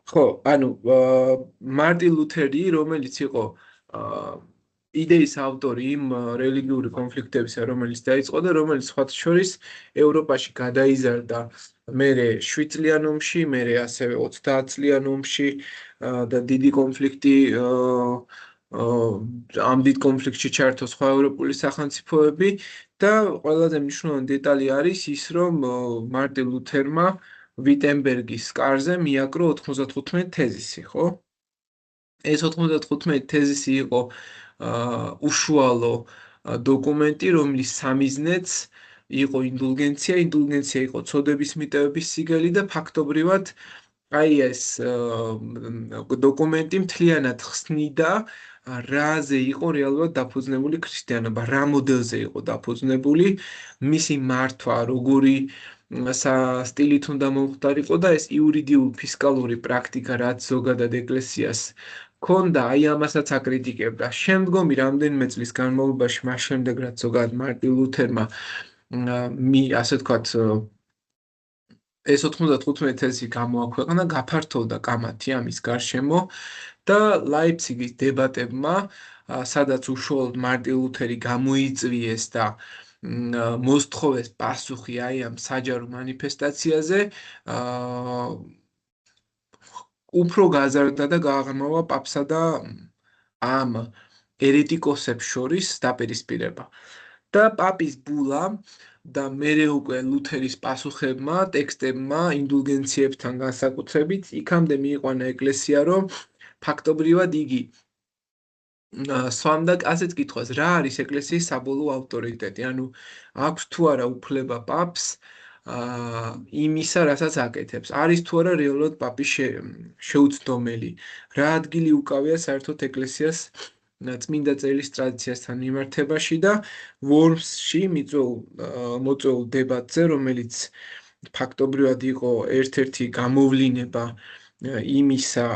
ხო, ანუ მარტინ ლუთერი, რომელიც იყო იდეის ავტორი იმ რელიგიური კონფლიქტებისა, რომელიც დაიწყო და რომელიც სხვათა შორის ევროპაში გადაიზარდა მერე 7 წლიან ომში, მერე ასევე 30 წლიან ომში და დიდი კონფლიქტი ამ დიდ კონფლიქტში ჩაერთო სხვა ევროპული სახელმწიფოები და ყველაზე მნიშვნელოვანი დეტალი არის ის, რომ მარტინ ლუთერმა ვიტენბერგის კარზე მიაკრო 95 თეზისი, ხო? ეს 95 თეზისი იყო უშუალო დოკუმენტი, რომლის სამიზნეც იყო ინდულგენცია. ინდულგენცია იყო წოდების მიტევების სიგელი და ფაქტობრივად აი ეს დოკუმენტი მთლიანად ხსნიდა რაზე იყო რეალურად დაფუძნებული ქრისტიანობა, რა მოდელზე იყო დაფუძნებული, მისი მართვა, როგორი სტილით უნდა მომხდარიყო და ეს იურიდიული ფისკალური პრაქტიკა, რაც ზოგადად ეკლესიას ქონდა, აი ამასაც აკრიტიკებდა. შემდგომი რამდენიმე წლის განმავლობაში, მას შემდეგ რაც ზოგადად მარტინ ლუთერმა ასე ვთქვათ ეს 95 თეზისი გამოაქვეყნა, გაფართოვდა კამათი ამის გარშემო და ლაიფციგის დებატებმა, სადაც უშუალოდ მარტინ ლუთერი გამოიწვიეს და მოსთხოვეს პასუხი აი ამ საჯარო მანიფესტაციაზე, უფრო გაზარდა და გააღრმავა პაპსა და ამ ერეტიკოსებს შორის დაპირისპირება. და პაპის ბულა და მერე უკვე ლუთერის პასუხებმა, ტექსტებმა, ინდულგენციებთან განსაკუთრებით, იქამდე მიიყვანა ეკლესია, რომ ფაქტობრივად იგი სვამდა ასეთ კითხვას, რა არის ეკლესიის საბოლოო ავტორიტეტი, ანუ აქვს თუ არა უფლება პაპს იმისა, რასაც აკეთებს. არის თუ არა რეალურად პაპის შეუცდომელი, რა ადგილი უკავია საერთოდ ეკლესიას წმინდა წერილის ტრადიციასთან მიმართებაში და ვორმსში მოწვეულ დებატზე, რომელიც ფაქტობრივად იყო ერთ-ერთი გამოვლინება იმისა,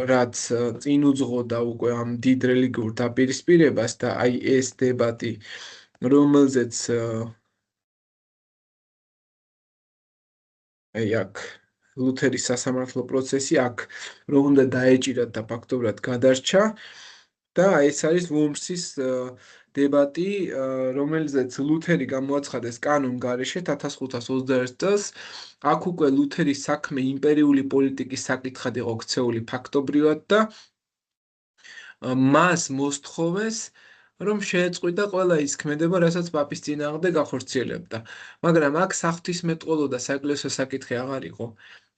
რაც წინ უძღოდა უკვე ამ დიდ რელიგიურ დაპირისპირებას და აი ეს დებატი, რომელზეც აი აქ ლუთერის სასამართლო პროცესი აქ რომ უნდა დაეჭირათ და ფაქტობრივად გადარჩა და ეს არის ვორმსის დებატი, რომელზეც ლუთერი გამოაცხადეს კანონ გარეშე 1521 წელს. აქ უკვე ლუთერის საქმე იმპერიული პოლიტიკის საკითხად იყო ქცეული ფაქტობრივად და მას მოსთხოვეს, რომ შეეწყვიტა ყველა ის ქმედება, რასაც პაპის წინააღმდეგ ახორციელებდა. მაგრამ აქ საღვთისმეტყველო და საეკლესიო საკითხი აღარ იყო.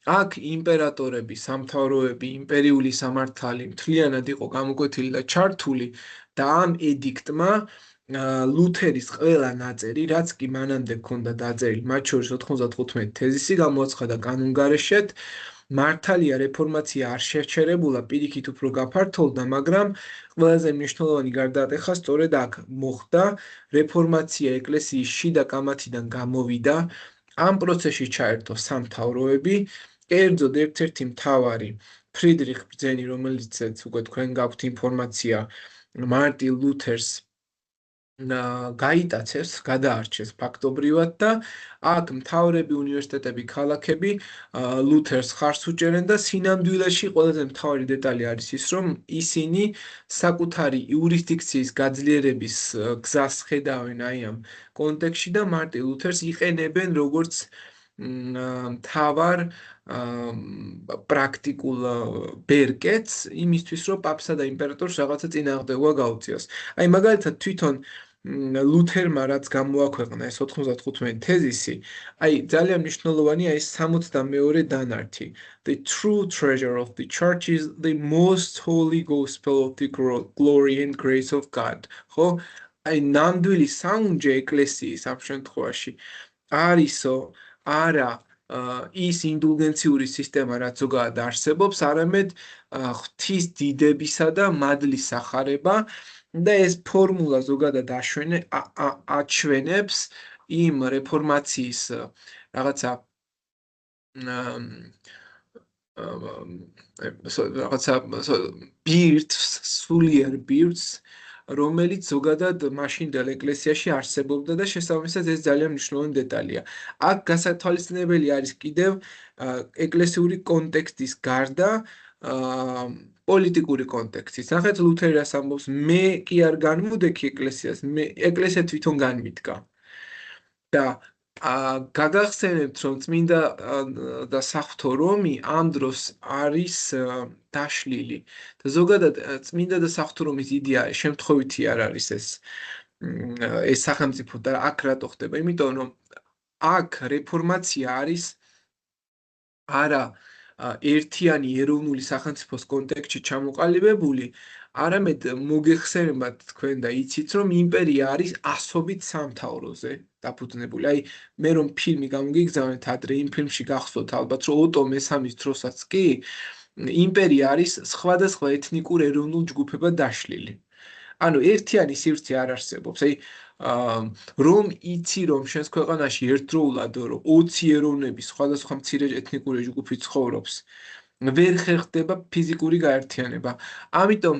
აქ იმპერატორები, სამთავროები, იმპერიული სამართალი მთლიანად იყო გამოკვეთილი და ჩართული და ამ ედიქტმა ლუთერის ყველა ნაწერი, რაც კი მანამდე ჰქონდა დაწერილი, მათ შორის 95 თეზისი გამოაცხადა კანონგარეშედ, მართალია რეფორმაცია არ შეჩერებულა, პირიქით უფრო გაფართოვდა, მაგრამ ყველაზე მნიშვნელოვანი გარდატეხა სწორედ აქ მოხდა, რეფორმაცია ეკლესიის შიდა კამათიდან გამოვიდა, ამ პროცესში ჩაერთო სამთავროები, კერძოდ ერთ-ერთი მთავარი ფრიდრიხ ბრძენი, რომელიცაც უკვე თქვენ გაქვთ ინფორმაცია, მარტინ ლუთერს გაიტაცეს, გადაარჩეს ფაქტობრივად და აქ მთავრები, უნივერსიტეტები, ქალაქები ლუთერს ხარს უჭერენ და სინამდვილეში ყველაზე მთავარი დეტალი არის ის, რომ ისინი საკუთარი იურისდიქციის გაძლიერების გზას ხედავენ აი ამ კონტექსტში და მარტინ ლუთერს იყენებენ როგორც მთავარ პრაქტიკულ ბერკეტს იმისთვის, რომ პაპსა და იმპერატორს რაღაცა წინააღმდეგობა გაუწიოს. აი მაგალითად თვითონ ლუთერმა რაც გამოაქვეყნა ეს 95 თეზისი, აი ძალიან მნიშვნელოვანია ეს 62 დანართი. The true treasure of the church is the most holy gospel of the glory and grace of God. ხო? აი ნამდვილი საუნჯე ეკლესიის ამ შემთხვევაში არისო არა ის ინდულგენციური სისტემა, რაც ზოგადად არსებობს, არამედ ღვთის დიდებისა და მადლის სახარება და ეს ფორმულა ზოგადად აჩვენებს იმ რეფორმაციის რაღაცა ბირთვს, სულიერ ბირთვს, რომელიც ზოგადად მაშინდელ ეკლესიაში არსებობდა და შესაბამისად ეს ძალიან მნიშვნელოვანი დეტალია. აქ გასათვალისწინებელი არის კიდევ ეკლესიური კონტექსტის გარდა პოლიტიკური კონტექსტის. ნახეთ ლუთერი რას ამბობს, მე კი არ განმუდექი ეკლესიას, ეკლესია თვითონ განმიდგა. და გაგახსენებთ, რომ წმინდა და საღვთო რომი ამ დროს არის დაშლილი. და ზოგადად წმინდა და საღვთო რომის იდეა შემთხვევითი არ არის ეს სახელმწიფო და აქ რატო ხდება? იმიტომ რომ აქ რეფორმაცია არის არა ერთიანი ეროვნული სახელმწიფოს კონტექსტში ჩამოყალიბებული, არამედ მოგეხსენებათ თქვენ და იცით, რომ იმპერია არის ასობით სამთავროზე დაფუძნებული. აი, მე რომ ფილმი გამოგიგზავნეთ ადრე, იმ ფილმში გახსოვთ ალბათ, რომ ოტო მესამის დროსაც კი იმპერია არის სხვადასხვა ეთნიკურ ეროვნულ ჯგუფებად დაშლილი. ანუ ერთიანი სივრცე არ არსებობს. აი, რომ იცი რომ შენს ქვეყანაში ერთდროულად 20 ეროვნების სხვადასხვა მცირე ეთნიკური ჯგუფი ცხოვრობს, ვერ ხერხდება ფიზიკური გაერთიანება. ამიტომ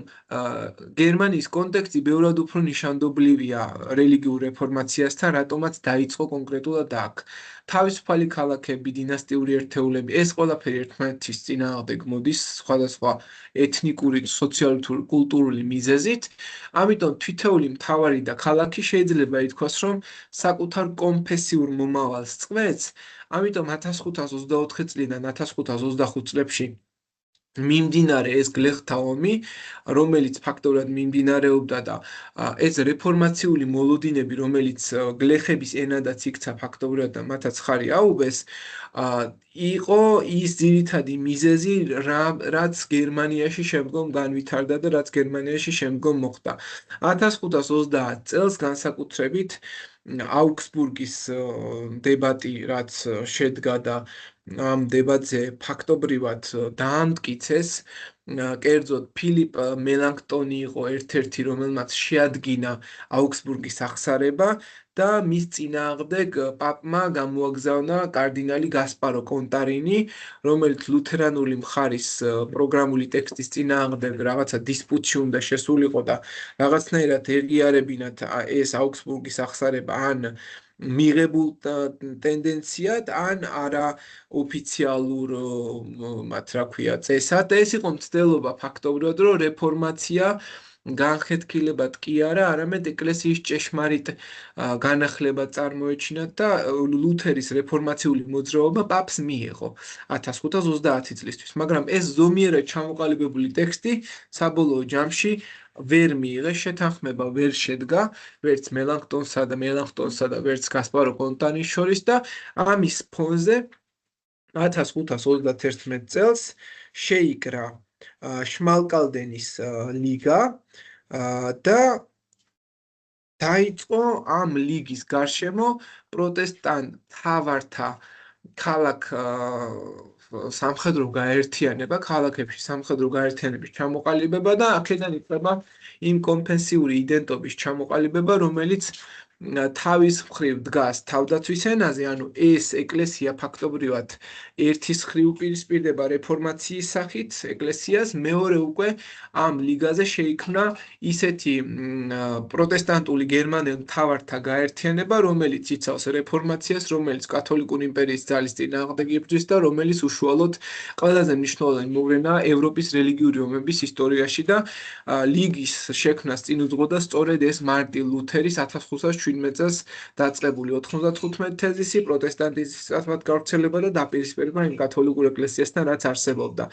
გერმანიის კონტექსტი ბევრად უფრო ნიშანდობლივია რელიგიურ რეფორმაციასთან, რატომაც დაიწყო კონკრეტულად აქ. თავისუფალი ქალაქები, დინასტიური ერთეულები, ეს ყველაფერი ერთმანეთის წინააღმდეგ მოდის სხვადასხვა ეთნიკური, სოციალური, კულტურული მიზეზით. ამიტომ თითოეული მთავარი და ქალაქი შეიძლება ითქვას, რომ საკუთარ კონფესიურ მომავალს წყვეტს. ამიტომ 1524 წლიდან 1525 წლებში მიმდინარე ეს გლეხთა ომი, რომელიც ფაქტობრივად მიმდინარეობდა და ეს რეფორმაციული მოლოდინები, რომელიც გლეხების ენადაც იქცა ფაქტობრივად და მათაც ხარი აუბეს, იყო ის ძირითადი მიზეზი, რაც გერმანიაში შემდგომ განვითარდა და რაც გერმანიაში შემდგომ მოხდა. 1530 წელს განსაკუთრებით აუგსბურგის დებატი, რაც შედგა და ამ დებატზე ფაქტობრივად დაამტკიცეს, კერძოდ ფილიპ მელანქტონი იყო ერთ-ერთი, რომელმაც შეადგინა აუგსბურგის აღსარება და მის წინააღმდეგ პაპმა გამოაგზავნა კარდინალი გასპარო კონტარინი, რომელიც ლუთერანული მხარის პროგრამული ტექსტის წინააღმდეგ რაღაცა დისპუტში უნდა შესულიყო და რაღაცნაირად ეღიარებინათ ეს აუგსბურგის აღსარება ან მიღებულ ტენდენციად, ან არა ოფიციალურ მათ რა ქვია წესად. ეს იყო მცდელობა ფაქტობრივად, რომ რეფორმაცია განხეთქილებად კი არა, არამედ ეკლესიის ჭეშმარიტ განახლებად წარმოეჩინათ და ლუთერის რეფორმაციული მოძრაობა პაპს მიიღო 1530 წლისთვის. მაგრამ ეს ზომიერად ჩამოყალიბებული ტექსტი საბოლოო ჯამში ვერ მიიღეს, შეთანხმება ვერ შედგა ვერც მელანქტონსა და ვერც გასპარო კონტანის შორის და ამის ფონზე 1531 წელს შეიკრა შმალკალდენის ლიგა და დაიწყო ამ ლიგის გარშემო პროტესტანტ-მთავართა ქალაქ სამხედრო გაერთიანება, ქალაქებში სამხედრო გაერთიანების ჩამოყალიბება და აქედან იწყება იმ კონფესიური იდენტობის ჩამოყალიბება, რომელიც თავის მხრივ დგას თავდაცვის ენაზე, ანუ ეს ეკლესია ფაქტობრივად ერთის მხრივ უპირისპირდება რეფორმაციის სახით ეკლესიას, მეორე უკვე ამ ლიგაზე შეიქმნა ისეთი პროტესტანტული გერმანელ მთავართა გაერთიანება, რომელიც იცავს რეფორმაციას, რომელიც კათოლიკური იმპერიის ძალის წინააღმდეგ იბრძვის და რომელიც უშუალოდ ყველაზე მნიშვნელოვანი მოვლენაა ევროპის რელიგიური ომების ისტორიაში და ლიგის შექმნას წინ უძღოდა სწორედ ეს მარტინ ლუთერის 1517 წელს დაწყებული 95 თეზისი, პროტესტანტიზმის გავრცელება და დაპირისპირება იმ კათოლიკურ ეკლესიასთან, რაც არსებობდა.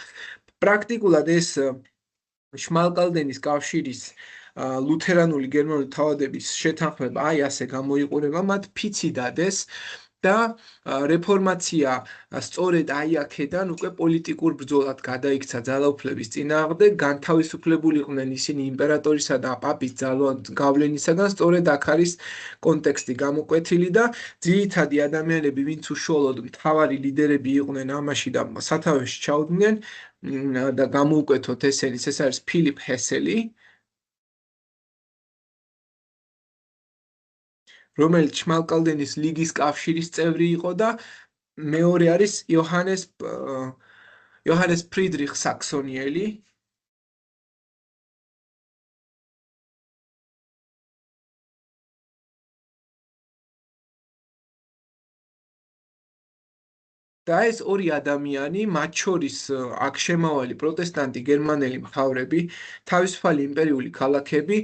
პრაქტიკულად ეს შმალკალდენის კავშირის ლუთერანული გერმანული თავადების შეთანხმება აი ასე გამოიყურება, მათ ფიცი დადეს და რეფორმაცია სწორედ აი აქედან უკვე პოლიტიკურ ბრძოლად გადაიქცა ძალაუფლების წინააღმდეგ, განთავისუფლებულიყვნენ ისინი იმპერატორისა და პაპის გავლენისაგან, სწორედ აქ არის კონტექსტი გამოკვეთილი და ძირითადი ადამიანები, ვინც უშუალოდ მთავარი ლიდერები იყვნენ ამაში და სათავეში ჩაუდგნენ და გამოუკვეთოთ ესენი, ეს არის ფილიპ ჰესელი, რომელიც შმალკალდენის ლიგის კავშირის წევრი იყო და მეორე არის იოჰანეს ფრიდრიხ საქსონიელი, და ეს ორი ადამიანი, მათ შორის აქ შემავალი პროტესტანტი გერმანელი მთავრები, თავისუფალი იმპერიული ქალაქები,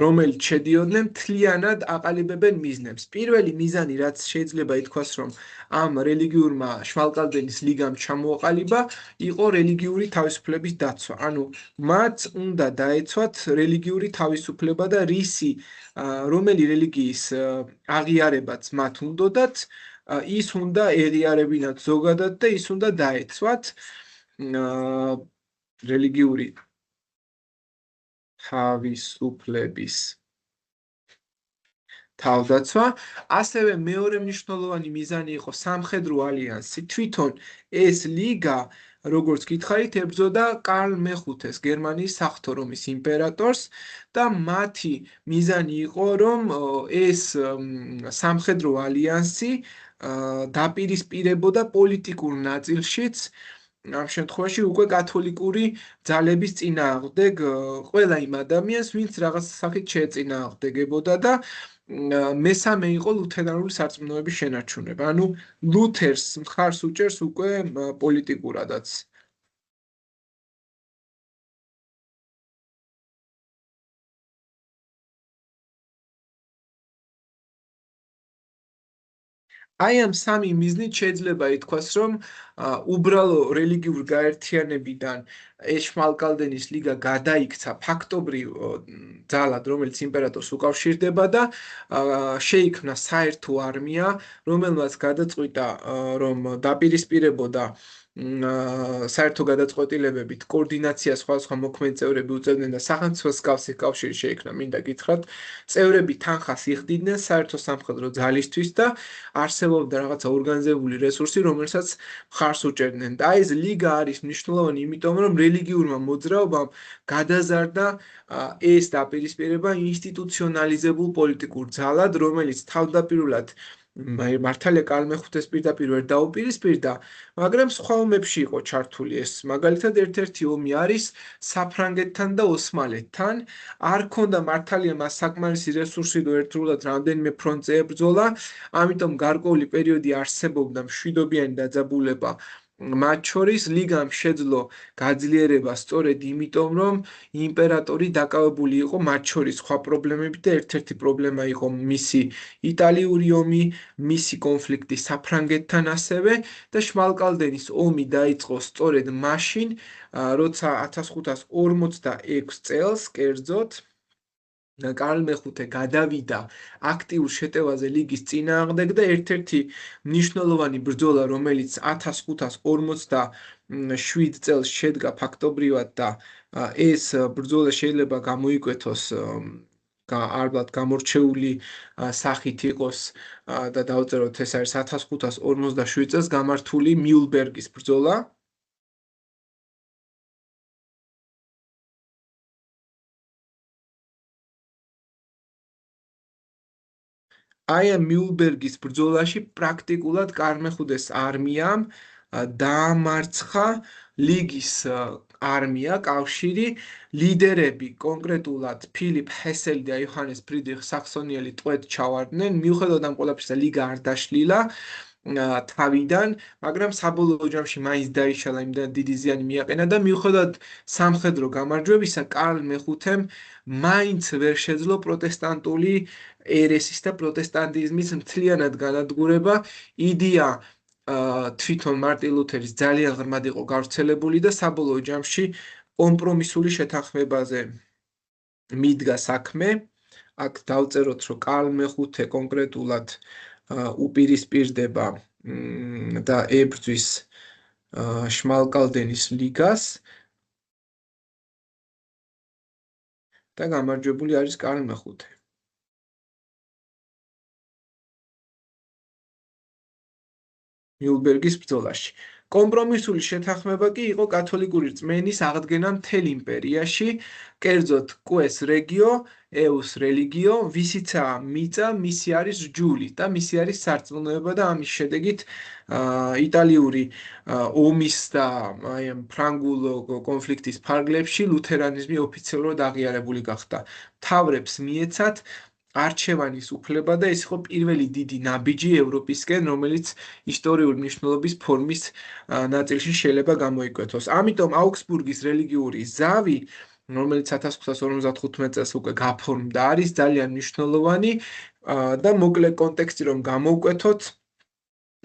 რომელიც შედიოდნენ, მთლიანად აყალიბებენ მიზნებს. პირველი მიზანი, რაც შეიძლება ითქვას, რომ ამ რელიგიურმა შვალკალდენის ლიგამ ჩამოაყალიბა, იყო რელიგიური თავისუფლების დაცვა. ანუ მათ უნდა დაეცვათ რელიგიური თავისუფლება და რომელი რელიგიის აღიარებაც მათ უნდოდათ, ის უნდა ეღიარებინათ ზოგადად და ის უნდა დაეცვათ რელიგიური თავისუფლების თავდაცვა. ასევე მეორე მნიშვნელოვანი მიზანი იყო სამხედრო ალიანსი. თვითონ ეს ლიგა, როგორც გითხარით, ებრძოდა კარლ მეხუთეს, გერმანიის საღვთო რომის იმპერატორს და მათი მიზანი იყო, რომ ეს სამხედრო ალიანსი დაპირისპირებოდა პოლიტიკურ ნაწილშიც ამ შემთხვევაში უკვე კათოლიკური ძალების წინააღმდეგ ყველა იმ ადამიანს, ვინც რაღაც სახით შეეწინააღმდეგებოდა და მესამე იყო ლუთერანული სარწმუნოების შენარჩუნება. ანუ ლუთერს მხარს უჭერს უკვე პოლიტიკურადაც. აი ამ სამი მიზნით შეიძლება ითქვას, რომ უბრალო რელიგიურ გაერთიანებიდან ეს შმალკალდენის ლიგა გადაიქცა ფაქტობრივ ძალად, რომელიც იმპერატორს უკავშირდება და შეიქმნა საერთო არმია, რომელმაც გადაწყვიტა, რომ დაპირისპირებოდა საერთო გადაწყვეტილებებით კოორდინაცია სხვადასხვა მოქმედ წევრები უწევდნენ და სახელმწიფოს კავშირი შეიქმნა, მინდა გითხრათ, წევრები თანხას იხდიდნენ საერთო სამხედრო ძალისთვის და არსებობდა რაღაცა ორგანიზებული რესურსი, რომელსაც მხარს უჭერდნენ. და ეს ლიგა არის მნიშვნელოვანი, იმიტომ რომ რელიგიურმა მოძრაობამ გადაზარდა ეს დაპირისპირება ინსტიტუციონალიზებულ პოლიტიკურ ძალად, რომელიც თავდაპირველად მართალია კარლ მეხუთეს პირდაპირ ვერ დაუპირისპირდა, მაგრამ სხვა ომებში იყო ჩართული ეს. მაგალითად, ერთ-ერთი ომი არის საფრანგეთთან და ოსმალეთთან. არ ქონდა მართალია მას საკმარისი რესურსი და ერთდროულად რამდენიმე ფრონტზე ებრძოლა, ამიტომ გარკვეული პერიოდი არსებობდა მშვიდობიანი დაძაბულება. მათ შორის ლიგამ შეძლო გაძლიერება სწორედ იმიტომ, რომ იმპერატორი დაკავებული იყო მათ შორის სხვა პრობლემებით და ერთ-ერთი პრობლემა იყო მისი იტალიური ომი, მისი კონფლიქტი საფრანგეთთან ასევე და შმალკალდენის ომი დაიწყო სწორედ მაშინ, როცა 1546 წელს კერძოდ კარლ მეხუთე გადავიდა აქტიურ შეტევაზე ლიგის წინააღმდეგ და ერთ-ერთი მნიშვნელოვანი ბრძოლა, რომელიც 1547 წელს შედგა ფაქტობრივად და ეს ბრძოლა შეიძლება გამოიკვეთოს ალბათ გამორჩეული სახით იყოს და დავწეროთ, ეს არის 1557 წელს გამართული მიულბერგის ბრძოლა. აი ამ მიულბერგის ბრძოლაში პრაქტიკულად კარლ მეხუთეს არმიამ დაამარცხა ლიგის არმია, კავშირი, ლიდერები, კონკრეტულად ფილიპ ჰესელი და იოჰანეს ფრიდრიხ საქსონიელი ტყვედ ჩავარდნენ. მიუხედავად ამ ყველაფრისა, ლიგა არ დაშლილა თავიდან, მაგრამ საბოლოო ჯამში მაინც დაიშალა, იმდან დიდი ზიანი მიაყენა და მიუხედავად სამხედრო გამარჯვებისა, კარლ მეხუთემ მაინც ვერ შეძლო პროტესტანტული ერესის და პროტესტანტიზმის მთლიანად განადგურება. იდეა თვითონ მარტინ ლუთერის ძალიან ღრმად იყო გავრცელებული და საბოლოო ჯამში კომპრომისული შეთანხმებაზე მიდგა საქმე. აქ დავწეროთ, რომ კარლ მეხუთე კონკრეტულად უპირისპირდება და ებრძვის შმალკალდენის ლიგას და გამარჯვებული არის კარლ მეხუთე. მიულბერგის ბრძოლაში. კომპრომისული შეთანხმება კი იყო კათოლიკური რწმენის აღდგენა მთელ იმპერიაში, კერძოდ კვეს რეგიო, ეუს რელიგიო, ვისიცაა მიწა, მისი არის რჯული და მისი არის სარწმუნოება და ამის შედეგით იტალიური ომის და აი ამ ფრანგულ კონფლიქტის ფარგლებში ლუთერანიზმი ოფიციალურად აღიარებული გახდა. მთავრებს მიეცათ არჩევანის უფლება და ეს იყო პირველი დიდი ნაბიჯი ევროპისკენ, რომელიც ისტორიული მნიშვნელობის ფორმის ნაწილში შეიძლება გამოიკვეთოს. ამიტომ აუგსბურგის რელიგიური ზავი, რომელიც 1555 წელს უკვე გაფორმდა, არის ძალიან მნიშვნელოვანი და მოკლე კონტექსტი რომ გამოვკვეთოთ,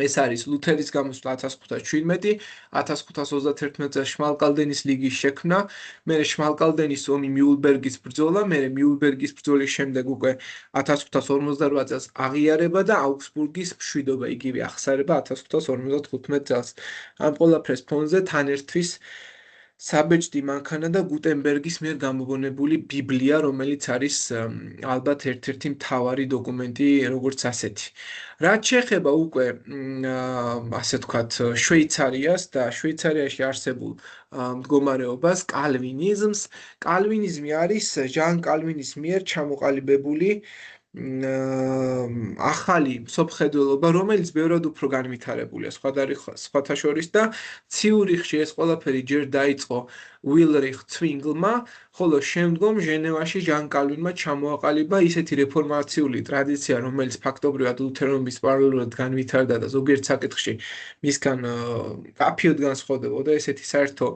ეს არის ლუთერის გამოსვლა 1517, 1531 წელს შმალკალდენის ლიგის შექმნა, მერე შმალკალდენის ომი მიულბერგის ბრძოლა, მერე მიულბერგის ბრძოლის შემდეგ უკვე 1558 წელს აღიარება და აუგსბურგის მშვიდობა იგივე აღსარება 1555 წელს. ამ ყველაფრის ფონზე თან ერთვის საბეჭდი მანქანა და გუტენბერგის მიერ გამოგონებული ბიბლია, რომელიც არის ალბათ ერთ-ერთი მთავარი დოკუმენტი როგორც ასეთი. რაც შეეხება უკვე ასე ვთქვათ შვეიცარიას და შვეიცარიაში არსებულ მდგომარეობას, კალვინიზმს, კალვინიზმი არის ჟან კალვინის მიერ ჩამოყალიბებული ახალი მსოფლმხედველობა, რომელიც ბევრად უფრო განვითარებულია სხვათა შორის და ციურიხში ეს ყველაფერი ჯერ დაიწყო უილრიხ ცვინგლმა, ხოლო შემდგომ ჟენევაში ჟან კალვინმა ჩამოაყალიბა ისეთი რეფორმაციული ტრადიცია, რომელიც ფაქტობრივად ლუთერანობის პარალელურად განვითარდა და ზოგიერთ საკითხში მისგან კაფიოდ განსხვავდებოდა, ესეთი საერთო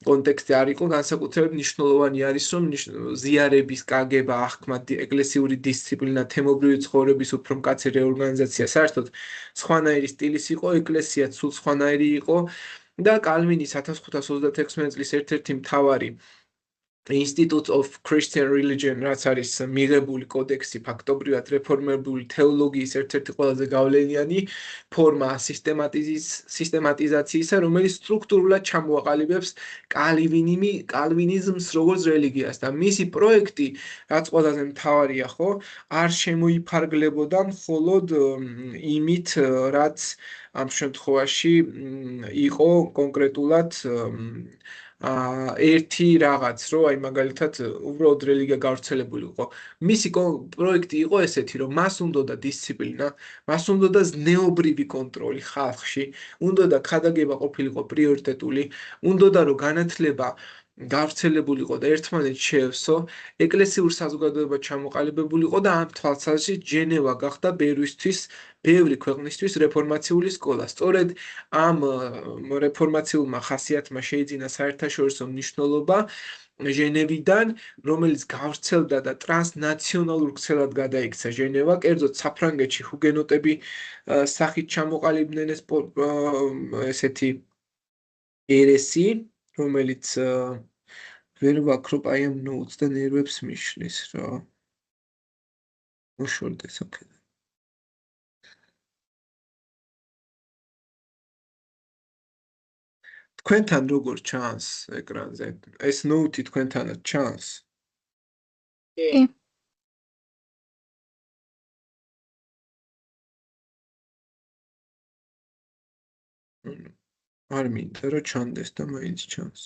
კონტექსტი არ იყო, განსაკუთრებით მნიშვნელოვანი არის, რომ ზიარების კაგება, აღქმა, ეკლესიური დისციპლინა, თემობრივი ცხოვრების უფრო მკაცრი რეორგანიზაცია, საერთოდ სხვანაირი სტილის იყო, ეკლესიაც სულ სხვანაირი იყო და კალვინის 1536 წლის ერთ-ერთი მთავარი Institute of Christian Religion, რაც არის მიღებული კოდექსი, ფაქტობრივად რეფორმებული თეოლოგიის ერთ-ერთი ყველაზე გავლენიანი ფორმა სისტემატიზაციისა, რომელიც სტრუქტურულად ჩამოაყალიბებს კალვინიზმს როგორც რელიგიას და მისი პროექტი, რაც ყველაზე მთავარია, ხო, არ შემოიფარგლებოდა მხოლოდ იმით, რაც ამ შემთხვევაში იყო კონკრეტულად ერთი რაღაც, რომ აი მაგალითად უბრალოდ რელიგია გავრცელებული იყო. მისი პროექტი იყო ესეთი, რომ მას უნდოდა დისციპლინა, მას უნდოდა ზნეობრივი კონტროლი ხალხში, უნდოდა ქადაგება ყოფილიყო პრიორიტეტული, უნდოდა რომ განათლება გავრცელებულიყო და ერთმანეთს შეევსო, ეკლესიურ საზოგადოება ჩამოყალიბებულიყო და ამ თვალსაზრისით ჟენევა გახდა ბევრი ქვეყნისთვის რეფორმაციული სკოლა. სწორედ ამ რეფორმაციულმა ხასიათმა შეიძინა საერთაშორისო მნიშვნელობა ჟენევიდან, რომელიც გავრცელდა და ტრანსნაციონალურ ქსელად გადაიქცა ჟენევა, კერძოდ საფრანგეთში ჰუგენოტები სახით ჩამოყალიბდნენ ესეთი ერესი, რომელიც ვერ ვაქრობ აი ამ ნოუთს და ნერვებს მიშლის რა. უშორდეს, ოკეი. თქვენთან როგორ ჩანს ეკრანზე? ეს ნოუთი თქვენთანაც ჩანს? კი. არ მინდა რომ ჩანდეს და მაინც ჩანს.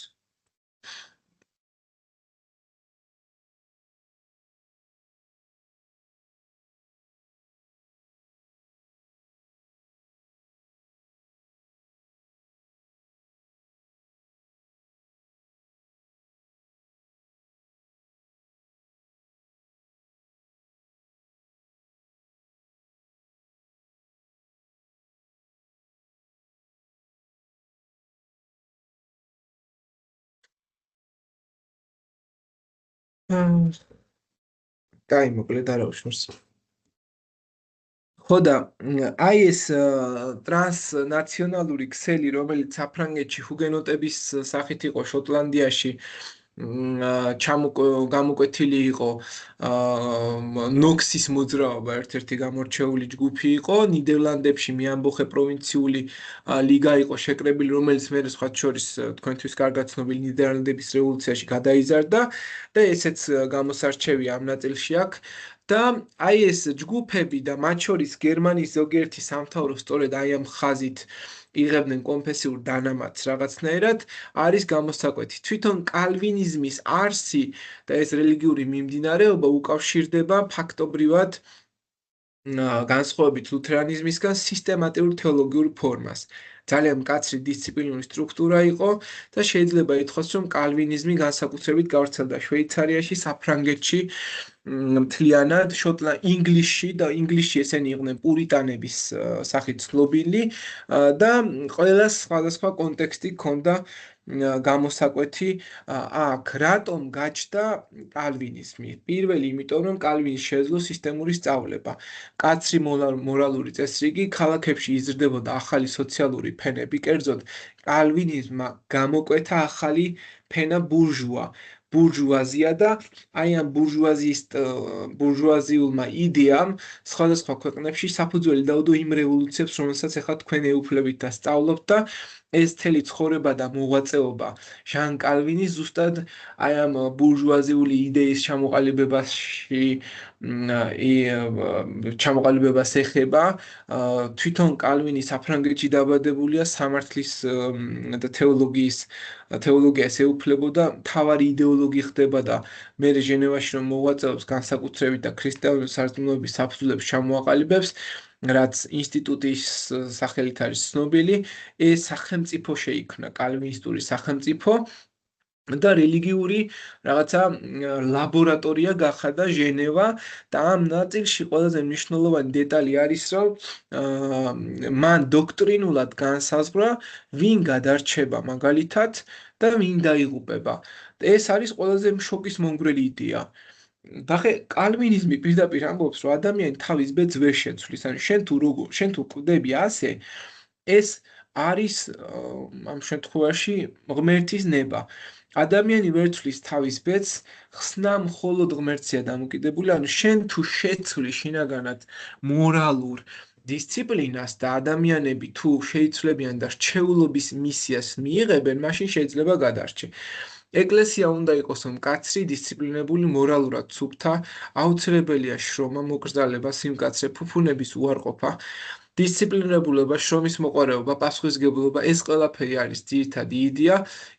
დაი მოკლედ არა უშორს. ხო და აი ეს ტრანსნაციონალური ქსელი, რომელიც საფრანგეთში ჰუგენოტების სახით იყო შოტლანდიაში გამოკვეთილი იყო ნოქსის მოძრაობა ერთ-ერთი გამორჩეული ჯგუფი იყო ნიდერლანდებში მეამბოხე პროვინციული ლიგა იყო შეკრებილი, რომელიც მე სხვათა შორის თქვენთვის კარგად ცნობილი ნიდერლანდების რევოლუციაში გადაიზარდა და ესეც გამოსარჩევია ამ ნაწილში აქვს და აი ეს ჯგუფები და მათ შორის გერმანიის ზოგიერთი სამთავრო სწორედ აი ამ ხაზით იღებდნენ კონფესიურ დანამატს რაღაცნაირად არის გამოსაკვეთი. თვითონ კალვინიზმის არსი და ეს რელიგიური მიმდინარეობა უკავშირდება ფაქტობრივად განსხვავებით ლუთერანიზმისგან სისტემატიურ თეოლოგიურ ფორმას. ძალიან მკაცრი დისციპლინური სტრუქტურა იყო და შეიძლება ითქვას, რომ კალვინიზმი განსაკუთრებით გავრცელდა შვეიცარიაში, საფრანგეთში, მთლიანად, ინგლისში და ინგლისში ესენი იყვნენ პურიტანების სახით ცნობილი და ყველას სხვადასხვა კონტექსტი ჰქონდა გამოსაკვეთი აქ რატომ გაჩნდა კალვინიზმი? პირველი, იმიტომ რომ კალვინს შეეძლო სისტემური სწავლება. კაცრი მორალური წესრიგი, ქალაქებში იზრდებოდა ახალი სოციალური ფენები, კერძოდ კალვინიზმმა გამოკვეთა ახალი ფენა ბურჟუაზია და აი ამ ბურჟუაზიულმა იდეამ სხვადასხვა ქვეყნებში საფუძველი დაუდო იმ რევოლუციებს, რომელსაც ახლა თქვენ ეუფლებით და სწავლობთ და ეს მთელი ცხოვრება და მოღვაწეობა ჟან კალვინის ზუსტად აი ამ ბურჟუაზიული იდეის ჩამოყალიბებას ეხება. თვითონ კალვინი საფრანგეთში დაბადებულია, სამართლის და თეოლოგიას ეუფლებოდა, მთავარი იდეოლოგი ხდება და მე ჟენევაში რომ მოღვაწეობს განსაკუთრებით და ქრისტიანული სარწმუნოების საფუძვლებს ჩამოაყალიბებს, რაც ინსტიტუტის სახელით არის ცნობილი, ეს სახელმწიფო შეიქმნა, კალვინისტური სახელმწიფო და რელიგიური რაღაცა ლაბორატორია გახადა ჟენევა და ამ ნაწილში ყველაზე მნიშვნელოვანი დეტალი არის, რომ მან დოქტრინულად განსაზღვრა, ვინ გადარჩება მაგალითად და ვინ დაიღუპება. ეს არის ყველაზე შოკის მომგვრელი იდეა. დახე კალვინიზმი პირდაპირ ამბობს, რომ ადამიანი თავის ბედს ვერ შეცვლის, ანუ შენ თუ კვდები ასე, ეს არის ამ შემთხვევაში ღმერთის ნება. ადამიანი ვერ ცვლის თავის ბედს, ხსნა მხოლოდ ღმერთია დამოკიდებული, ანუ შენ თუ შეცვლი შინაგანად მორალურ დისციპლინას და ადამიანები თუ შეიცვლებიან და რჩეულობის მისიას მიიღებენ, მაშინ შეიძლება გადარჩე. ეკლესია უნდა იყოს მკაცრი, დისციპლინებული, მორალურად ცუქთა, აუცილებელია შრომა, მოკრძალება, სიმკაცრე, ფუფუნების უარყოფა, დისციპლინებულობა, შრომის მოყვარეობა, პასუხისმგებლობა, ეს ყველაფერი არის ძირითადი იდეა.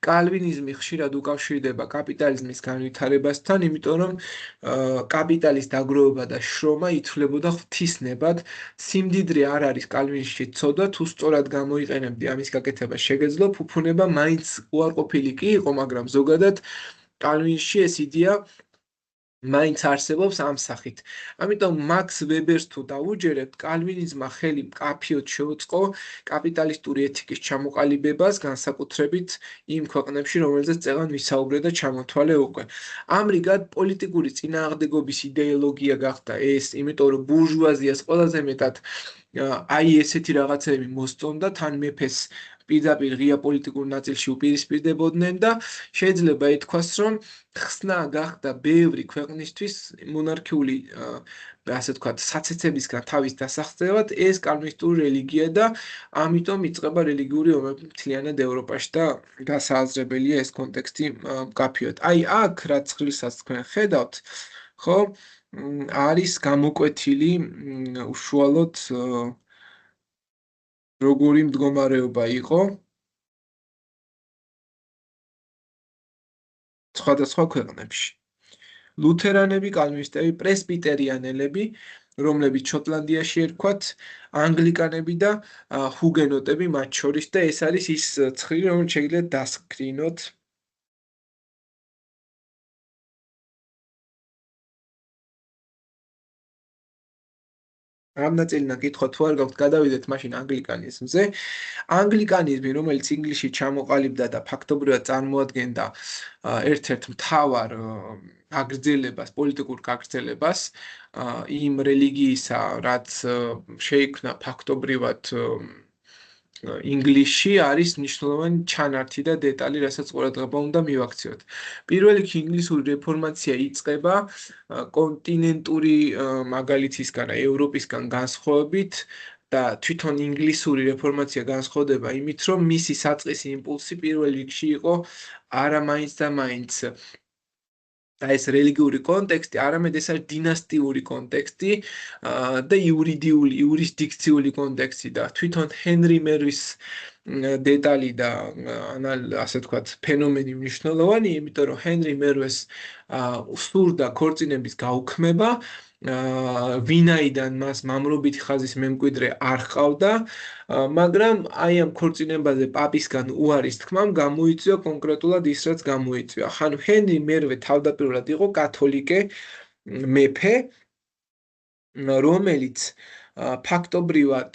კალვინიზმი ხშირად უკავშირდება კაპიტალიზმის განვითარებასთან, იმიტომ რომ კაპიტალის დაგროვება და შრომა ითვლებოდა ღვთისნებად. სიმდიდრე არ არის კალვინში ცოდვა, თუ სწორად გამოიყენებდი ამის გაკეთება შეგეძლო, ფუფუნება მაინც უარყოფილი კი იყო, მაგრამ ზოგადად კალვინში ეს იდეა მაინც არსებობს ამ სახით. ამიტომ მაქს ვებერს თუ დაუჯერებთ, კალვინიზმმა ხელი მკაფიოდ შეუწყო კაპიტალისტური ეთიკის ჩამოყალიბებას, განსაკუთრებით იმ ქვეყნებში, რომელზეც წეღან ვისაუბრე და ჩამოთვალე უკვე. ამრიგად, პოლიტიკური წინააღმდეგობის იდეოლოგია გახდა ეს, იმიტომ რომ ბურჟუაზიას ყველაზე მეტად აი ესეთი რაღაცები მოსწონდა, თან მეფეს პირდაპირ ღია პოლიტიკურ ნაწილში უპირისპირდებოდნენ და შეიძლება ითქვას, რომ ხსნა გახდა ბევრი ქვეყნისთვის მონარქიული, ასე ვთქვათ, საცეცებისგან თავის დასაღწევად ეს კალვინისტური რელიგია და ამიტომ იწყება რელიგიური ომები მთლიანად ევროპაში და გასააზრებელია ეს კონტექსტი მკაფიოდ. აი აქ რაც ხილსაც თქვენ ხედავთ, ხო, არის გამოკვეთილი უშუალოდ როგორი მდგომარეობა იყო სხვადასხვა ქვეყნებში. ლუთერანები, კალვინისტები, პრესბიტერიანელები, რომლებიც შოტლანდიაში ერქვათ, ანგლიკანები და ჰუგენოტები მათ შორის და ეს არის ის ცხრილი, რომელიც შეგიძლიათ დასკრინოთ. ამ ნაწილიდან კითხვა თუ არ გაქვთ, გადავიდეთ მაშინ ანგლიკანიზმზე. ანგლიკანიზმი, რომელიც ინგლისში ჩამოყალიბდა და ფაქტობრივად წარმოადგენდა ერთ-ერთ მთავარ გაგრძელებას, პოლიტიკურ გაგრძელებას იმ რელიგიისა, რაც შეიქმნა ფაქტობრივად ინგლისში, არის მნიშვნელოვანი ჩანართი და დეტალი, რასაც ყურადღება უნდა მივაქციოთ. პირველ რიგში ინგლისური რეფორმაცია იწყება კონტინენტური მაგალითისგან, ევროპისგან განსხვავებით და თვითონ ინგლისური რეფორმაცია განსხვავდება იმით, რომ მისი საწყისი იმპულსი პირველ რიგში იყო არა მაინც და მაინც და ეს რელიგიური კონტექსტი, არამედ ეს არის დინასტიური კონტექსტი და იურისდიქციული კონტექსტი და თვითონ ჰენრი მერვის დეტალი და ასე ვთქვათ, ფენომენი მნიშვნელოვანი, იმიტომ რომ ჰენრი მერვეს სურდა ქორწინების გაუქმება ვინაიდან მას მამრობითი ხაზის მემკვიდრე არ ჰყავდა, მაგრამ აი ამ ქორწინებაზე პაპისგან უარის თქმამ გამოიწვია კონკრეტულად ის, რაც გამოიწვია. ხან ჰენრი მერვე თავდაპირველად იყო კათოლიკე მეფე, რომელიც ფაქტობრივად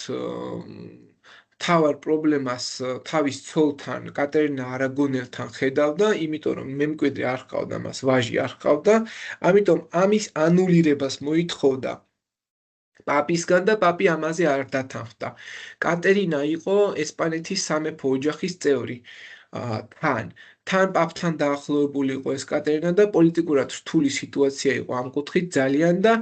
თავარ პრობლემას თავის ცოლთან, კატერინა არაგონელთან ხედავდა, იმიტომ რომ მემკვიდრე არ ჰყავდა მას, ვაჟი არ ჰყავდა, ამიტომ ამის ანულირებას მოითხოვდა პაპისგან და პაპი ამაზე არ დათანხმდა. კატერინა იყო ესპანეთის სამეფო ოჯახის წევრი. თან პაპთან დაახლოებული იყო ეს კატერინა და პოლიტიკურად რთული სიტუაცია იყო ამ კუთხით ძალიან და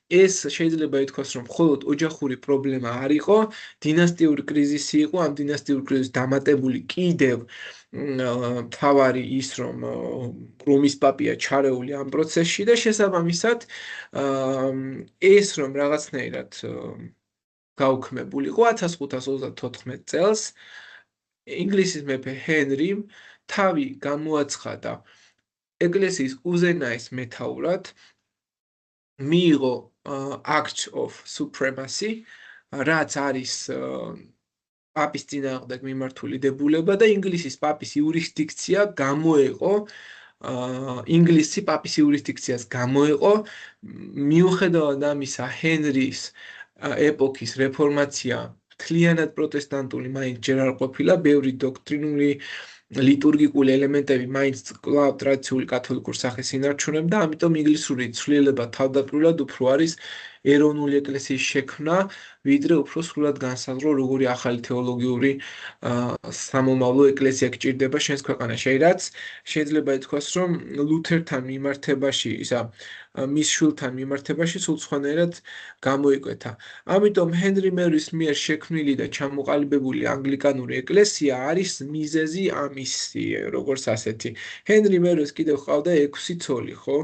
ეს შეიძლება ითქვას, რომ მხოლოდ ოჯახური პრობლემა არ იყო, დინასტიური კრიზისი იყო, ამ დინასტიური კრიზისის დამატებული კიდევ მთავარი ის, რომ რომის პაპია ჩარეული ამ პროცესში და შესაბამისად ეს რომ რაღაცნაირად გაუქმებულიყო 1534 წელს ინგლისის მეფე ჰენრიმ თავი გამოაცხადა ეკლესიის უზენაეს მეთაურად, მიიღო Act of Supremacy, რაც არის პაპის წინააღმდეგ მიმართული დებულება და ინგლისის პაპის იურისდიქცია გამოეყო ინგლისი პაპის იურისდიქციას გამოეყო მიუხედავად ამისა ჰენრის ეპოქის რეფორმაცია მთლიანად პროტესტანტული მაინც ჯერ არ ყოფილა, ბევრი დოქტრინული ლიტურგიკული ელემენტები მაინც კვლავ ტრადიციული კათოლიკურ სახეს ინარჩუნებდა, ამიტომ ინგლისური ცვლილება თავდაპირველად უფრო არის ეროვნული ეკლესიის შექმნა, ვიდრე უფრო სრულად განსაზღვრო, როგორი ახალი თეოლოგიური სამომავლო ეკლესია გჭირდება შენს ქვეყანაში. რაც შეიძლება ითქვას, რომ ლუთერთან მიმართებაში, მის შვილთან მიმართებაში სულ სხვანაირად გამოიკვეთა. ამიტომ ჰენრი მერის მიერ შექმნილი და ჩამოყალიბებული ანგლიკანური ეკლესია არის მიზეზი ამისი, როგორც ასეთი. ჰენრი მერეს კიდევ ჰყავდა 6 ცოლი, ხო?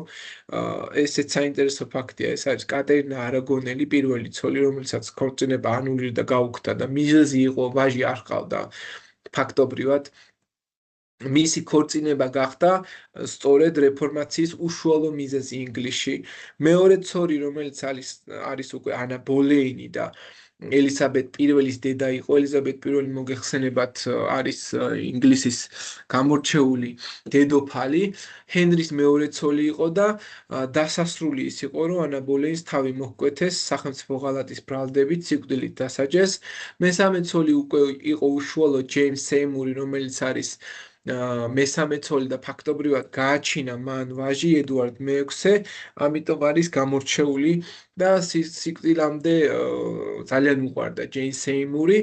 ესეც საინტერესო ფაქტია, ეს არის კატერინა არაგონელი, პირველი ცოლი, რომელსაც ქორწინება ანულირდა, გაუქმდა და მიზეზი იყო ვაჟი არ ჰყავდა ფაქტობრივად. მისი ქორწინება გახდა სწორედ რეფორმაციის უშუალო მიზეზი ინგლისში. მეორე ცოლი, რომელიც არის უკვე ანა ბოლეინი და ელიზაბეთ პირველის დედა იყო, ელიზაბეთ პირველი მოგეხსენებათ არის ინგლისის გამორჩეული დედოფალი, ჰენრის მეორე ცოლი იყო და დასასრული ის იყო, რომ ანა ბოლეინს თავი მოჰკვეთეს სახელმწიფო ღალატის ბრალდებით, სიკვდილით დასაჯეს. მესამე ცოლი უკვე იყო უშუალო ჯეიმს სეიმური, რომელიც არის მესამე ცოლი და ფაქტობრივად გააჩინა მან ვაჟი ედუარდ მე-6, ამიტომ არის გამორჩეული და სიკვდილამდე ძალიან უყვარდა ჯეიმს სეიმური,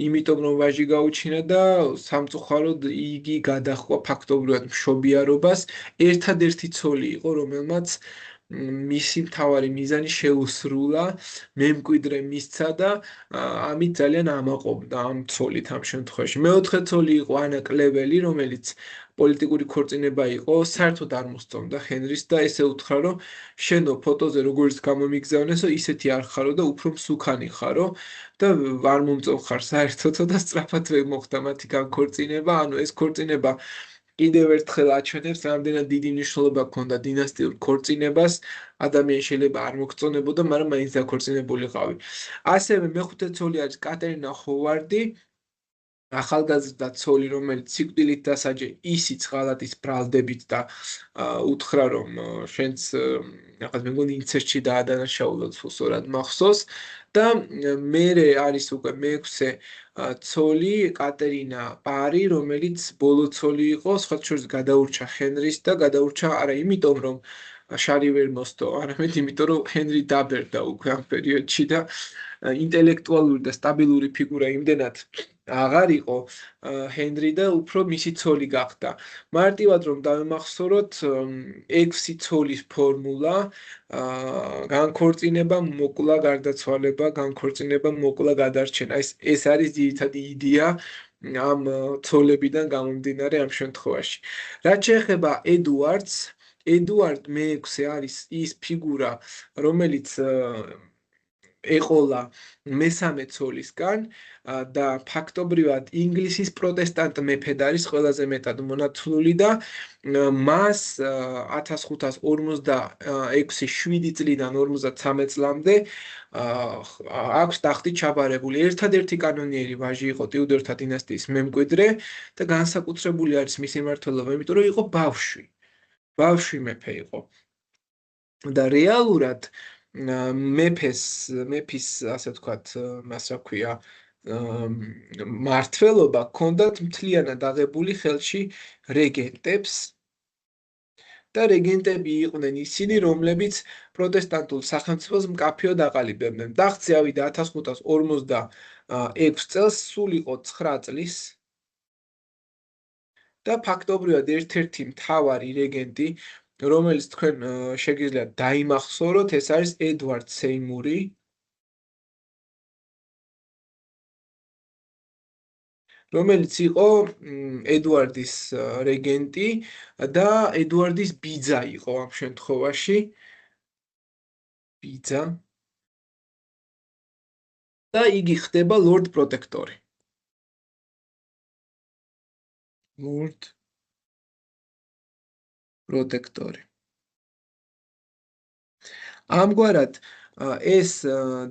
იმიტომ რომ ვაჟი გაუჩინა და სამწუხაროდ იგი გადაჰყვა ფაქტობრივად მშობიარობას. ერთადერთი ცოლი იყო, რომელმაც მისი მთავარი მიზანი შეუსრულა, მემკვიდრე მისცა და ამით ძალიან ამაყობდა ამ ცოლით ამ შემთხვევაში. მეოთხე ცოლი იყო ანა კლეველი, რომელიც პოლიტიკური ქორწინება იყო, საერთოდ არ მოსწონდა ჰენრის და ესე უთხრა, რომ შენო ფოტოზე როგორც გამომიგზავნესო, ისეთი არ ხარო და უფრო მსუქანი ხარო და არ მომწონხარ საერთოდ და სწრაფად მოხდა მათი განქორწინება, ანუ ეს ქორწინება კიდევ ერთხელ აჩვენებს, რამდენად დიდი მნიშვნელობა ჰქონდა დინასტიურ ქორწინებას, ადამიანი შეიძლება არ მოგწონებოდა, მაგრამ მაინც დაქორწინებულიყავი. ასევე მეხუთე ცოლი არის კატერინა ჰოვარდი, ახალგაზრდა ცოლი, რომელიც სიკვდილით დასაჯე ისიც ღალატის ბრალდებით და უთხრა, რომ შენც რაღაც მეგონი ინცესტში დაადანაშაულოთ, სწორად მახსოვს და მერე არის უკვე მე-6 ცოლი კატერინა პარი, რომელიც ბოლო ცოლი იყო, სხვა შორის გადაურჩა ჰენრის და გადაურჩა არა იმიტომ, რომ შარი ვერ მოსდო, არამედ იმიტომ, რომ ჰენრი დაბერდა უკვე ამ პერიოდში და ინტელექტუალური და სტაბილური ფიგურა იმდენად აღარ იყო ჰენრი და უფრო მისი ცოლი გახდა. მარტივად რომ დავემახსოვროთ 6 ცოლის ფორმულა, განქორწინება, მოკლა, გარდაცვალება, განქორწინება, მოკლა, გადარჩენა. ეს არის ძირითადი იდეა ამ ცოლებიდან გამომდინარე ამ შემთხვევაში. რაც შეეხება ედუარდს, ედუარდ მე-6 არის ის ფიგურა, რომელიც ეყოლა მესამე ცოლისგან და ფაქტობრივად ინგლისის პროტესტანტ მეფედ არის ყველაზე მეტად მონათლული და მას 1556 7 წლიდან 53 წლამდე აქვს ტახტი ჩაბარებული. ერთადერთი კანონიერი ვაჟი იყო ტიუდორთა დინასტიის მემკვიდრე და განსაკუთრებული არის მისი მმართველობა, იმიტომ რომ იყო ბავშვი მეფე იყო. და რეალურად მეფის ასე ვთქვათ, მას რა ქვია, მმართველობა ჰქონდათ მთლიანად აღებული ხელში რეგენტებს და რეგენტები იყვნენ ისინი, რომლებიც პროტესტანტულ სახელმწიფოს მკაფიოდ აყალიბებდნენ. ტახტზე ავიდა 1556 წელს, სულ იყო 9 წლის და ფაქტობრივად ერთ-ერთი მთავარი რეგენტი, რომელიც თქვენ შეგიძლიათ დაიმახსოვროთ, ეს არის ედვარდ სეიმური, რომელიც იყო ედვარდის რეგენტი და ედვარდის ბიძა იყო ამ შემთხვევაში. ბიძა და იგი ხდება ლორდ პროტექტორი. ლორდ პროტექტორი. ამგვარად ეს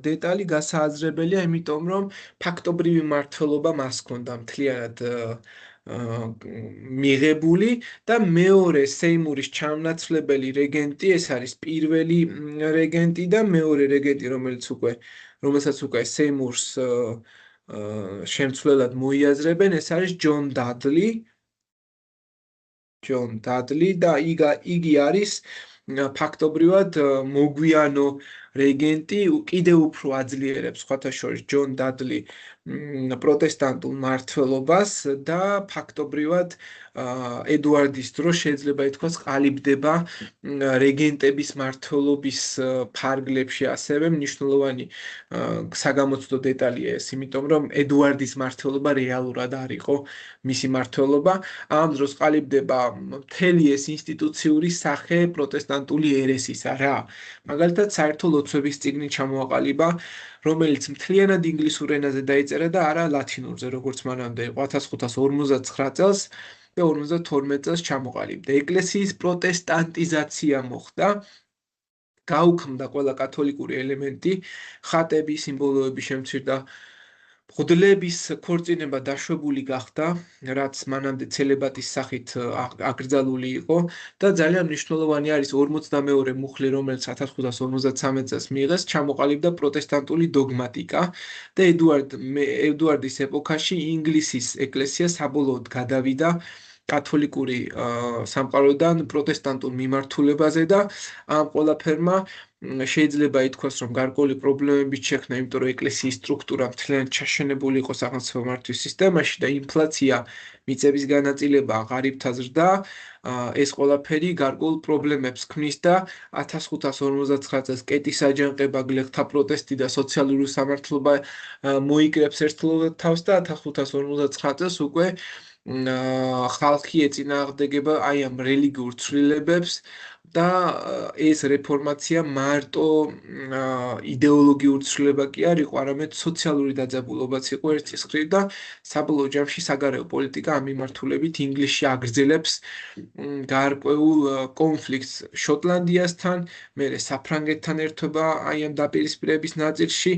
დეტალი გასააზრებელია, იმიტომ რომ ფაქტობრივი მმართველობა მას ჰქონდა მთლიანად მიღებული და მეორე სეიმურის ჩამონაცვლებელი რეგენტი, ეს არის პირველი რეგენტი და მეორე რეგენტი, რომელსაც უკვე სეიმურს შემცვლელად მოიაზრებენ, ეს არის ჯონ დადლი და იგი არის ფაქტობრივად მოგვიანო რეგენტი, კიდევ უფრო აძლიერებს სხვათა შორის ჯონ დადლი პროტესტანტულ მმართველობას და ფაქტობრივად ედვარდის დროს შეიძლება ითქვას ყალიბდება რეგენტების მმართველობის ფარგლებში. ასევე მნიშვნელოვანი საგამოცდო დეტალია ეს, იმიტომ რომ ედვარდის მმართველობა რეალურად არ იყო მისი მმართველობა. ამ დროს ყალიბდება მთელი ეს ინსტიტუციური სახე პროტესტანტული ერესისა რა. მაგალითად, საერთო ლოცვების წიგნი ჩამოაყალიბა, რომელიც მთლიანად ინგლისურ ენაზე დაიწერა და არა ლათინურზე, როგორც მანამდე იყო 1559 წელს და 52 წელს ჩამოყალიბდა. ეკლესიის პროტესტანტიზაცია მოხდა, გაუქმდა ყველა კათოლიკური ელემენტი, ხატები, სიმბოლოები შემცირდა, მღვდლების ქორწინება დაშვებული გახდა, რაც მანამდე ცელიბატის სახით აკრძალული იყო და ძალიან მნიშვნელოვანი არის 42 მუხლი, რომელიც 1553 წელს მიიღეს, ჩამოყალიბდა პროტესტანტული დოგმატიკა და ედვარდის ეპოქაში ინგლისის ეკლესია საბოლოოდ გადავიდა კათოლიკური სამყაროდან პროტესტანტულ მიმართულებაზე და ამ ყველაფერმა შეიძლება ითქვას, რომ გარკვეული პრობლემებიც შექმნა, იმიტომ რომ ეკლესიის სტრუქტურა მთლიანად ჩაშენებული იყო სახელმწიფო მართვის სისტემაში და ინფლაცია, მიწების განაწილება, ღარიბთა ზრდა, ეს ყველაფერი გარკვეულ პრობლემებს ქმნის და 1559 წელს კეტის აჯანყება, გლეხთა პროტესტი და სოციალური სამართლობა მოიკრებს ერთდროულად თავს და 1559 წელს უკვე ხალხი ეწინააღმდეგება აი ამ რელიგიურ ცვლილებებს და ეს რეფორმაცია მარტო იდეოლოგიური ცვლილება კი არ იყო, არამედ სოციალური დაძაბულობაც იყო ერთის მხრივ და საბოლოო ჯამში საგარეო პოლიტიკა ამ მიმართულებით ინგლისში აგრძელებს გარკვეულ კონფლიქტს შოტლანდიასთან, მერე საფრანგეთთან ერთობა აი ამ დაპირისპირების ნაწილში,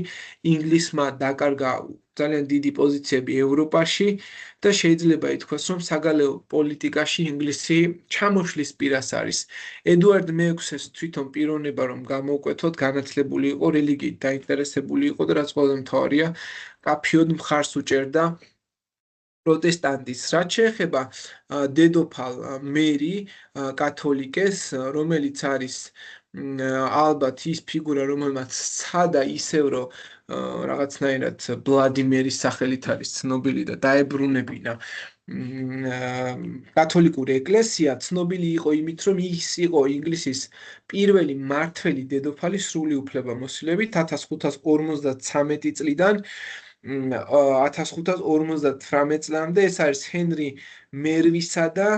ინგლისმა დაკარგა ძალიან დიდი პოზიციები ევროპაში და შეიძლება ითქვას, რომ საგარეო პოლიტიკაში ინგლისი ჩამოშლის პირას არის. ედვარდ მე-6-ს თვითონ პიროვნება რომ გამოვკვეთოთ, განათლებული იყო, რელიგიით დაინტერესებული იყო და რაც ყველაზე მთავარია, კაფიოდ მხარს უჭერდა პროტესტანტის. რაც შეეხება დედოფალ მერი კათოლიკეს, რომელიც არის ალბათ ის ფიგურა, რომელმაც სცადა ისევ რომ რაღაცნაირად ვლადიმერის სახელით არის ცნობილი და დაებრუნებინა კათოლიკური ეკლესია, ცნობილი იყო იმით, რომ ის იყო ინგლისის პირველი მმართველი დედოფალი სრული უფლებამოსილებით 1553 წლიდან 1558 წლამდე. ეს არის ჰენრი მერვისა და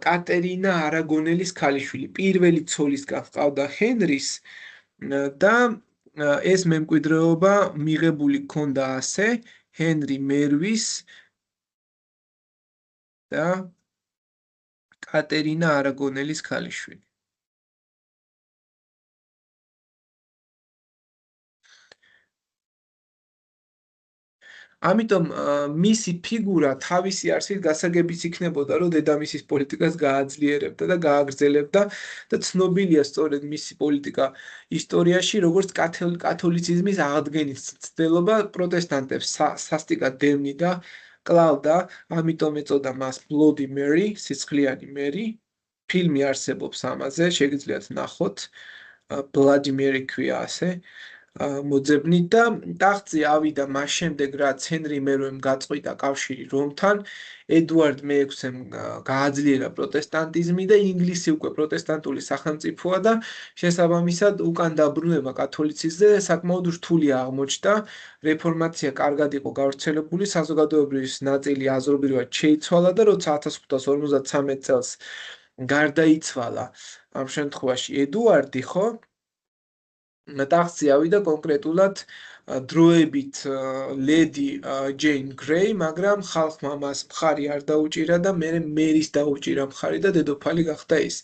კატერინა არაგონელის ქალიშვილი. პირველი ცოლისგან ჰყავდა ჰენრის და ეს მემკვიდრეობა მიღებული ჰქონდა ასე ჰენრი მერვის და კატერინა არაგონელის ქალიშვილი. ამიტომ მისი ფიგურა თავისი არსით გასაგებიც იქნებოდა, რომ დედამისის პოლიტიკას გააძლიერებდა და გააგრძელებდა და ცნობილია სწორედ მისი პოლიტიკა ისტორიაში, როგორც კათოლიციზმის აღდგენის მცდელობა პროტესტანტებს სასტიკად დევნიდა, კლავდა, ამიტომ ეწოდა მას Bloody Mary, სისხლიანი მერი. ფილმი არსებობს ამაზე, შეგიძლიათ ნახოთ. Bloody Mary ქვია ასე. მოძებნით და ტახტზე ავიდა მას შემდეგ, რაც ჰენრი მერვემ გაწყვიტა კავშირი რომთან, ედუარდ მე-6-ემ გააძლიერა პროტესტანტიზმი და ინგლისი უკვე პროტესტანტული სახელმწიფოა და შესაბამისად უკან დაბრუნება კათოლიციზმზე საკმაოდ რთული აღმოჩნდა. რეფორმაცია კარგად იყო გავრცელებული, საზოგადოებრივი ნაწილი აზრობრივად შეიცვალა და როცა 1553 წელს გარდაიცვალა ამ შემთხვევაში ედუარდი, ხო? ტახტზე ავიდა კონკრეტულად დროებით ლედი ჯეინ გრეი, მაგრამ ხალხმა მას მხარი არ დაუჭირა და მე მერის დაუჭირა მხარი და დედოფალი გახდა ის.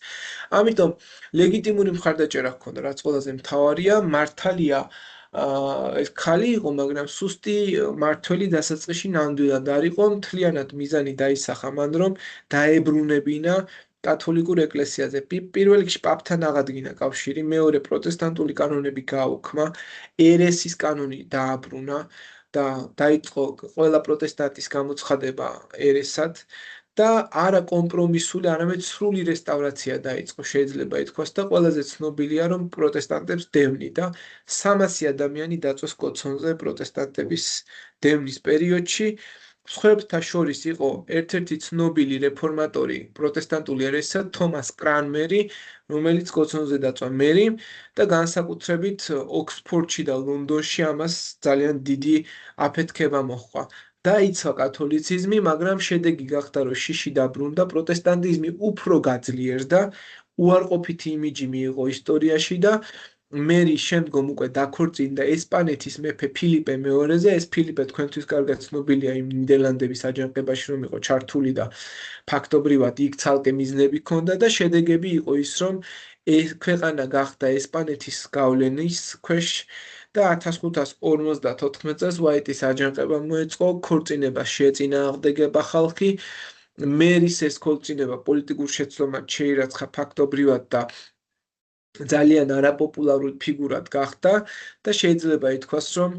ამიტომ ლეგიტიმური მხარდაჭერა ჰქონდა, რაც ყველაზე მთავარია, მართალია ეს ქალი იყო, მაგრამ სუსტი მართველი დასაწყისში ნამდვილად არ იყო, მთლიანად მიზანი დაისახა მან, რომ დაებრუნებინა კათოლიკურ ეკლესიაზე. პირველ რიგში პაპთან აღადგინა კავშირი, მეორე პროტესტანტული კანონები გააუქმა, ერესის კანონი დააბრუნა და დაიწყო ყველა პროტესტანტის გამოცხადება ერესად და არა კომპრომისული, არამედ სრული რესტავრაცია დაიწყო, შეიძლება ითქვას და ყველაზე ცნობილია, რომ პროტესტანტებს დევნიდა 300 ადამიანი დაწვეს კოცონზე პროტესტანტების დევნის პერიოდში. სხვებთა შორის იყო ერთ-ერთი ცნობილი რეფორმატორი პროტესტანტული ერესისა თომას კრანმერი, რომელიც კოცონზე დაწვა მერი და განსაკუთრებით ოქსფორდში და ლონდონში ამას ძალიან დიდი აფეთქება მოჰყვა. დაიცვა კათოლიციზმი, მაგრამ შედეგი გახდა, რომ შიში დაბრუნდა, პროტესტანტიზმი უფრო გაძლიერდა, უარყოფითი იმიჯი მიიღო ისტორიაში და მერი შემდგომ უკვე დაქორწინდა ესპანეთის მეფე ფილიპე მეორეზე. ეს ფილიპე თქვენთვის კარგად ცნობილია იმ ნიდერლანდების აჯანყებაში, რომ იყო ჩართული და ფაქტობრივად იქ ცალკე მიზნები ჰქონდა და შედეგები იყო ის, რომ ეს ქვეყანა გახდა ესპანეთის გავლენის ქვეშ და 1554 წელს უაიტის აჯანყება მოეწყო, ქორწინებას შეეწინააღმდეგება ხალხი. მერის ეს ქორწინება პოლიტიკურ შეცდომად შეირაცხა ფაქტობრივად და ძალიან არაპოპულარული ფიგურად გახდა და შეიძლება ითქვას, რომ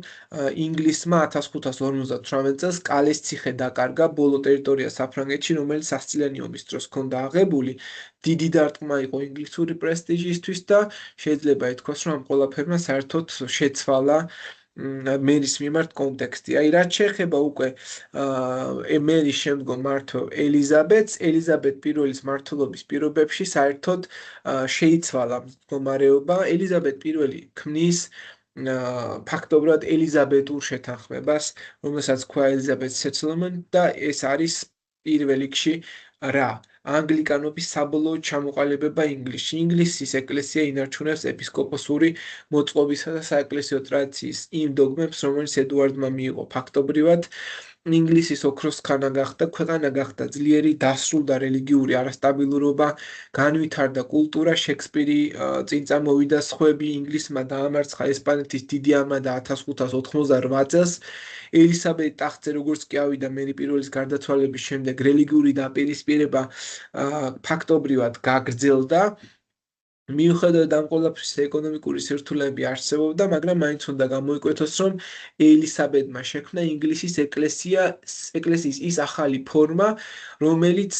ინგლისმა 1558 წელს კალეს ციხე დაკარგა ბოლო ტერიტორია საფრანგეთში, რომელიც სასწლიანი ომის დროს ჰქონდა აღებული. დიდი დარტყმა იყო ინგლისური პრესტიჟისთვის და შეიძლება ითქვას, რომ ამ ყველაფერმა საერთოდ შეცვალა მერის მიმართ კონტექსტი. აი, რაც შეეხება უკვე მერის შემდგომ მმართველ ელიზაბეტს, ელიზაბეტ პირველის მმართველობის პირობებში საერთოდ შეიცვალა მდგომარეობა. ელიზაბეტ პირველი ქმნის ფაქტობრივად ელიზაბეტურ შეთანხმებას, რომელსაც ქვია ელიზაბეტ სეტლმენტ და ეს არის პირველ რიგში რა? ანგლიკანობის საბოლოო ჩამოყალიბება ინგლისში. ინგლისის ეკლესია ინარჩუნებს ეპისკოპოსური მოწყობისა და საეკლესიო ტრადიციის იმ დოგმებს, რომელიც ედუარდმა მიიღო. ფაქტობრივად ინგლისის ოქროს ხანა გახდა, ქვეყანა გახდა ძლიერი, დასრულდა რელიგიური არასტაბილურობა, განვითარდა კულტურა, შექსპირი წინ წამოვიდა, სხვები, ინგლისმა დაამარცხა ესპანეთის დიდი არმადა 1588 წელს. ელისაბედი ტახტზე როგორც კი ავიდა მერი პირველის გარდაცვალების შემდეგ, რელიგიური დაპირისპირება ფაქტობრივად გაგრძელდა. მიუხედავად ამ ყველაფრის ეკონომიკური სირთულეები არსებობდა, მაგრამ მაინც უნდა გამოიკვეთოს, რომ ელისაბედმა შექმნა ინგლისის ეკლესიის ის ახალი ფორმა, რომელიც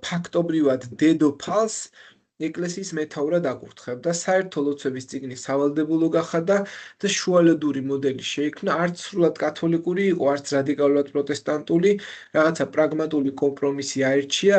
ფაქტობრივად დედოფალს ეკლესიის მეთაურად აკურთხებდა. საერთო ლოცვების წიგნი სავალდებულო გახადა და შუალედური მოდელი შეიქმნა, არც სრულად კათოლიკური იყო, არც რადიკალურად პროტესტანტული, რაღაცა პრაგმატული კომპრომისი აირჩია.